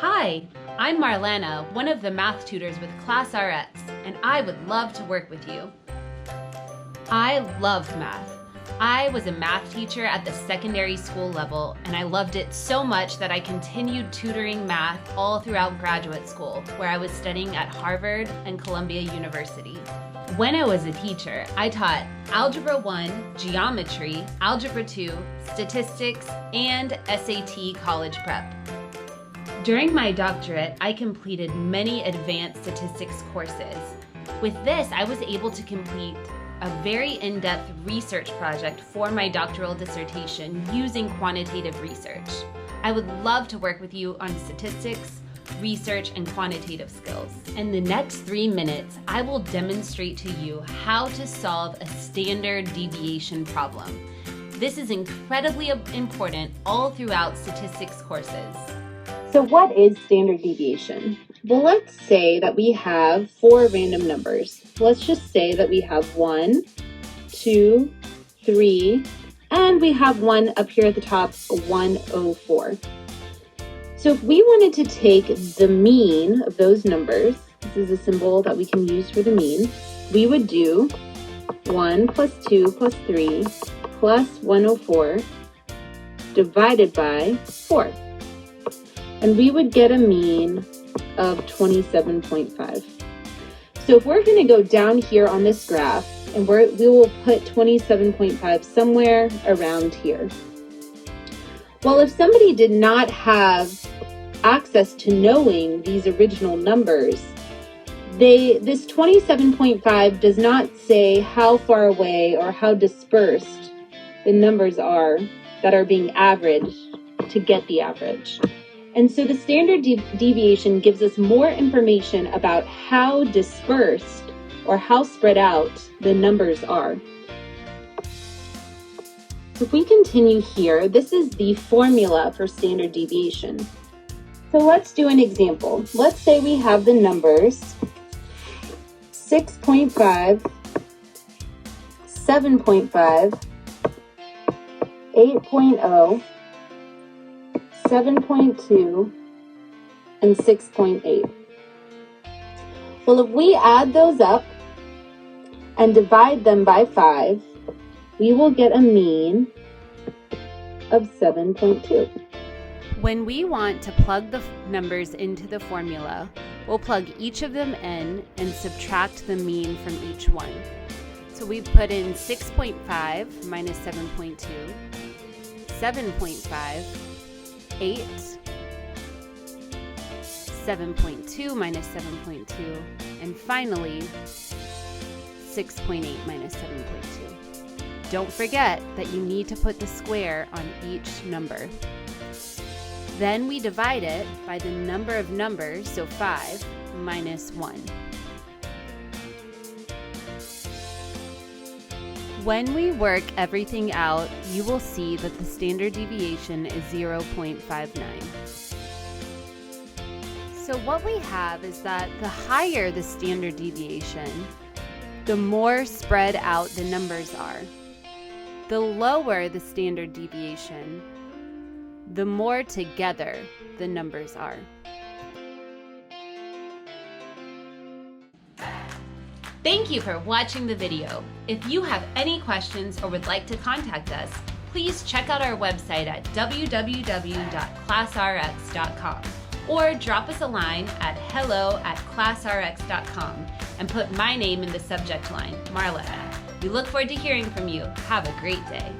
Hi, I'm Marlana, one of the math tutors with ClassRx, and I would love to work with you. I love math. I was a math teacher at the secondary school level, and I loved it so much that I continued tutoring math all throughout graduate school, where I was studying at Harvard and Columbia University. When I was a teacher, I taught Algebra 1, Geometry, Algebra 2, Statistics, and SAT College Prep. During my doctorate, I completed many advanced statistics courses. With this, I was able to complete a very in-depth research project for my doctoral dissertation using quantitative research. I would love to work with you on statistics, research, and quantitative skills. In the next 3 minutes, I will demonstrate to you how to solve a standard deviation problem. This is incredibly important all throughout statistics courses. So what is standard deviation? Well, let's say that we have 4 random numbers. Let's just say that we have 1, 2, 3, and we have one up here at the top, 104. So if we wanted to take the mean of those numbers, this is a symbol that we can use for the mean, we would do 1 plus 2 plus 3 plus 104 divided by 4. And we would get a mean of 27.5. So if we're going to go down here on this graph, and we will put 27.5 somewhere around here. Well, if somebody did not have access to knowing these original numbers, this 27.5 does not say how far away or how dispersed the numbers are that are being averaged to get the average. And so the standard deviation gives us more information about how dispersed or how spread out the numbers are. If we continue here, this is the formula for standard deviation. So let's do an example. Let's say we have the numbers 6.5, 7.5, 8.0, 7.2, and 6.8. Well, if we add those up and divide them by 5, we will get a mean of 7.2. When we want to plug the numbers into the formula, we'll plug each of them in and subtract the mean from each one. So we put in 6.5 minus 7.2, 7.5, 8, 7.2 minus 7.2, and finally 6.8 minus 7.2. Don't forget that you need to put the square on each number. Then we divide it by the number of numbers, so 5 minus 1. When we work everything out, you will see that the standard deviation is 0.59. So what we have is that the higher the standard deviation, the more spread out the numbers are. The lower the standard deviation, the more together the numbers are. Thank you for watching the video. If you have any questions or would like to contact us, please check out our website at www.classrx.com or drop us a line at hello@classrx.com and put my name in the subject line, Marlana. We look forward to hearing from you. Have a great day.